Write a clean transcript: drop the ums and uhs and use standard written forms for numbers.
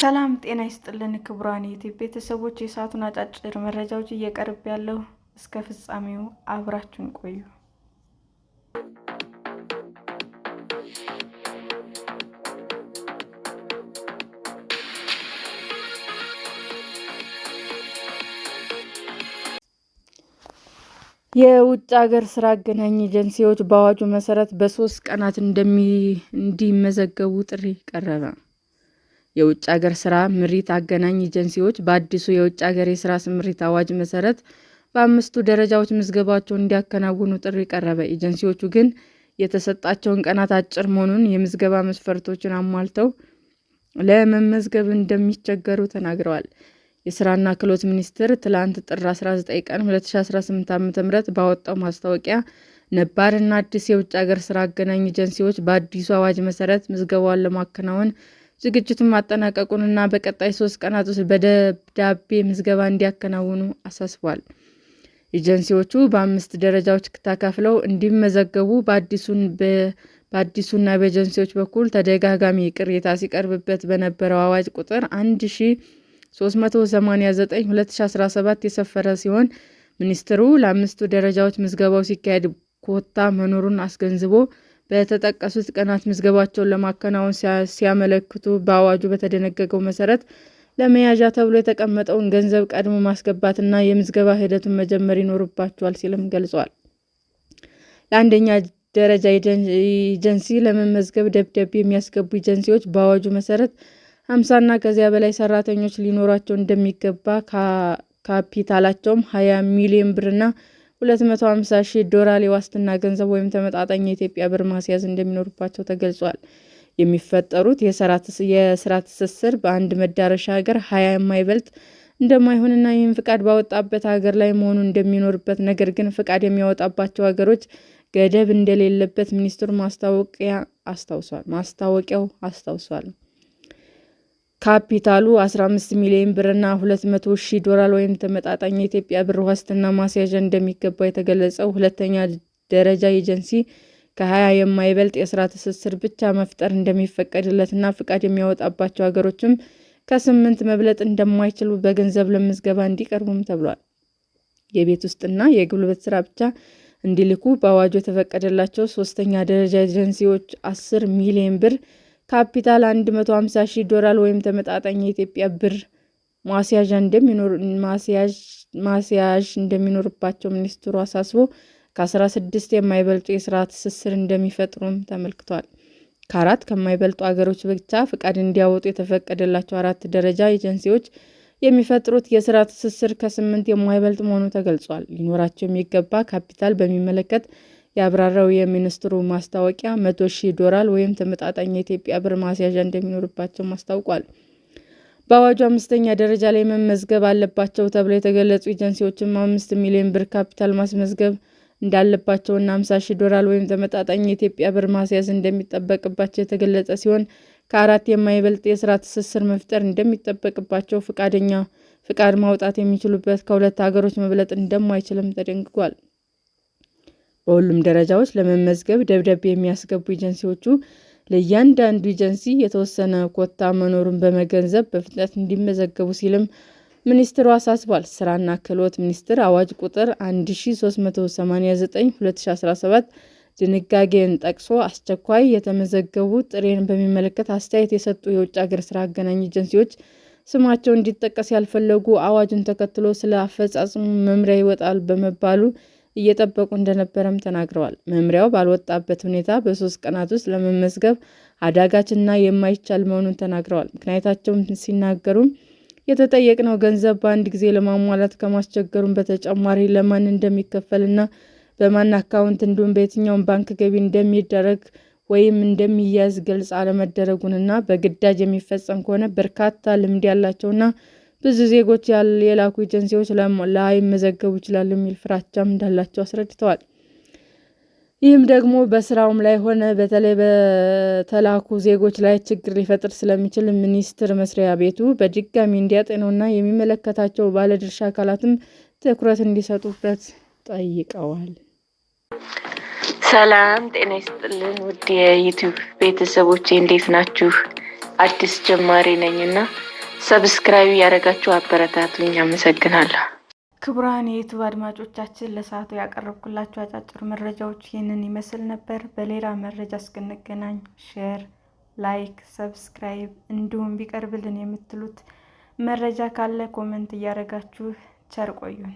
ሰላም ጤና ይስጥልን ክቡራን የዩቲዩብ ቤተሰቦች፣ የሰዓቱን አጫጭር መረጃዎች እየቀርብ ያለው እስከ ፍጻሜው አብራችሁን ቆዩ። የውጭ ሀገር ስራ አገናኝ ኤጀንሲዎች በአዋጁ መሰረት በ3 ቀናት እንዲመዘገቡ ጥሪ ቀረበ። የውጭ ሀገር ስራ ምሪት አገናኝ ኤጀንሲዎች በአዲሱ የውጭ ሀገር የስራ ስምሪት አዋጅ መሰረት በ5 ደረጃዎች ምዝገባቸውን እንዲያከናውኑ ጥሪ ቀረበ። ኤጀንሲዎቹ ግን የተሰጣቸውን ቀናት አጭር መሆኑን የምዝገባ መስፈርቶችን አሟልተው ለመመዝገብ እንደሚቸገሩ ተናግረዋል። የስራና ክህሎት ሚኒስቴር ትላንት ጥር 19 ቀን 2018 ዓ.ም ባወጣው ማስታወቂያ ነባርና አዲስ የውጭ ሀገር ስራ አገናኝ ኤጀንሲዎች በአዲሱ አዋጅ መሰረት ምዝገባውን ለማከናወን ዝግጅቱን ማጠናቀቁንና በቀጣይ 3 ቀናት ውስጥ በደብዳቤ ምዝገባ እንዲያከናውኑ አሳስቧል። ኤጀንሲዎቹ በ5 ደረጃዎች ተከፍለው እንዲመዘገቡ በአዲሱና በኤጀንሲዎች በኩል ተደጋጋሚ ቅሬታ ሲቀርብበት በነበረው አዋጅ ቁጥር 1389/2017 የሰፈረ ሲሆን ሚኒስቴሩ ለ5ቱ ደረጃዎች ምዝገባው ሲካሄድ ኮታ መኖሩን አስገንዝቦ በተጠቀሱት ቀናት ምዝገባቸውን ለማከናወን ሲያመለክቱ በአዋጁ በተደነገገው መሰረት ለመያዣ ተብሎ የተቀመጠውን ገንዘብ ቀድሞ ማስገባትና የምዝገባ ሂደቱን መጀመር ይኖርባቸዋል ሲልም ገልጿል። ለአንደኛ ደረጃ ኤጀንሲ ለመመዝገብ ደብዳቤ የሚያስገቡ ኤጀንሲዎች በአዋጁ መሰረት 50 እና ከዚያ በላይ ሰራተኞች ሊኖሯቸው እንደሚገባ፣ ካፒታላቸውም 20 ሚሊዮን ብር እና $250,000 የዋስትና ገንዘብ ወይም ተመጣጣኝ የኢትዮጵያ ብር ማስያዝ እንደሚኖርባቸው ተገልጿል። የሚፈጠሩት የስራ ትስስር በአንድ መዳረሻ ሀገር 20 የማይበልጥ እንደማይሆንና ይህም ፍቃድ ባወጣበት ሀገር ላይ መሆኑ እንደሚኖርበት፣ ነገር ግን ፍቃድ የሚያወጣባቸው ሀገሮች ገደብ እንደሌለበት ሚኒስቴሩ ማስታወቂያው አስታውሷል። ካፒታሉ 15 ሚሊዮን ብር እና $200,000 ወይም ተመጣጣኝ የኢትዮጵያ ብር ዋስትና ማስያዣ እንደሚገባ የተገለጸው ሁለተኛ ደረጃ ኤጀንሲ ከ20 የማይበልጥ የስራ ትስስር ብቻ መፍጠር እንደሚፈቀድለትና ፍቃድ የሚያወጣባቸው ሀገሮችም ከ8 መብለጥ እንደማይችሉ በገንዘብ ለምዝገባ እንዲቀርቡም ተብሏል። የቤት ውስጥና የጉልበት ስራ ብቻ እንዲልኩ በአዋጁ የተፈቀደላቸው ሶስተኛ ደረጃ ኤጀንሲዎች 10 ሚሊዮን ብር ካፒታል $150,000 ወይም ተመጣጣኝ የኢትዮጵያ ብር ማስያዥ እንደሚኖርባቸው ሚኒስቴሩ አሳስቦ ከ16 የማይበልጡ የስራ ትስስር እንደሚፈጥሩም ተመልክቷል። ከ4 ከማይበልጡ ሀገሮች ብቻ ፍቃድ እንዲያወጡ የተፈቀደላቸው 4 ደረጃ ኤጀንሲዎች የሚፈጥሩት የስራ ትስስር ከ8 የማይበልጥ መሆኑ ተገልጿል። ሊኖራቸው የሚገባ ካፒታል በሚመለከት ያብራራው የሚኒስቴሩ ማስታወቂያ $100,000 ወይም ተመጣጣኝ የኢትዮጵያ ብር ማስያዣ እንደሚኖርባቸው አስታውቋል። በአዋጁ 5ኛ ደረጃ ላይ መመዝገብ አለባቸው ተብለው የተገለጹ ኤጀንሲዎችም 5 ሚሊዮን ብር ካፒታል ማስመዝገብ እንዳለባቸውና $50,000 ወይም ተመጣጣኝ የኢትዮጵያ ብር ማስያዝ እንደሚጠበቅባቸው የተገለጸ ሲሆን ከ4 የማይበልጥ የስራ ትስስር መፍጠር እንደሚጠበቅባቸው፣ ፍቃድ ማውጣት የሚችሉበት ከ2 ሀገሮች መብለጥ እንደማይችልም ተደንግጓል። በሁሉም ደረጃዎች ለመመዝገብ ደብዳቤ የሚያስገቡ ኤጀንሲዎቹ ለእያንዳንዱ ኤጀንሲ የተወሰነ ኮታ መኖሩን በመገንዘብ በፍጥነት እንዲመዘገቡ ሲልም ሚኒስቴሩ አሳስቧል። ስራና ክህሎት ሚኒስቴር አዋጅ ቁጥር 1389/2017 ድንጋጌን ጠቅሶ አስቸኳይ የተመዘገቡ ጥሪን በሚመለከት አስተያየት የሰጡ የውጭ ሀገር ስራ አገናኝ ኤጀንሲዎች ስማቸው እንዲጠቀስ ያልፈለጉ አዋጁን ተከትሎ ስለ አፈጻጸሙ መመሪያ ይወጣል በመባሉ እየጠበቁ እንደነበረም ተናግረዋል። መመሪያው ባልወጣበት ሁኔታ በ3 ቀናት ውስጥ ለመመዝገብ አዳጋችና የማይቻል መሆኑን ተናግረዋል። ምክንያታቸውን ሲናገሩም የተጠየቅነው ገንዘብ በአንድ ጊዜ ለማሟላት ከማስቸገሩም በተጨማሪ ለማን እንደሚከፈልና በማን አካውንት እንዲሁም በየትኛው ባንክ ገቢ እንደሚደረግ ወይም እንደሚያዝ ግልጽ አለመደረጉንና በግዳጅ የሚፈጸም ከሆነ በርካታ ልምድ ያላቸውና ብዙ ዜጎች የላኩ ኤጀንሲዎች ላይመዘገቡ ይችላሉ የሚል ፍራቻም እንዳላቸው አስረድተዋል። ይህም ደግሞ በስራውም ላይ ሆነ በተለይ በተላኩ ዜጎች ላይ ችግር ሊፈጥር ስለሚችል ሚኒስቴር መስሪያ ቤቱ በድጋሚ እንዲያጤነውና የሚመለከታቸው ባለድርሻ አካላትም ትኩረት እንዲሰጡበት ጠይቀዋል። ሰላም ጤና ይስጥልን ውድ የዩቲዩብ ቤተሰቦቼ እንዴት ናችሁ? አዲስ ጀማሪ ነኝና ሰብስክራይብ ያደረጋችሁ አበረታቱኝ። አመሰግናለሁ። ክቡራን የዩቲዩብ አድማጮቻችን ለሰዓቱ ያቀረብኩላችሁ አጫጭር መረጃዎች ይህንን ይመስል ነበር። በሌላ መረጃ እስክንገናኝ ሼር፣ ላይክ፣ ሰብስክራይብ እንዲሁም ቢቀርብልን የምትሉት መረጃ ካለ ኮሜንት እያደረጋችሁ ቸር ቆዩን።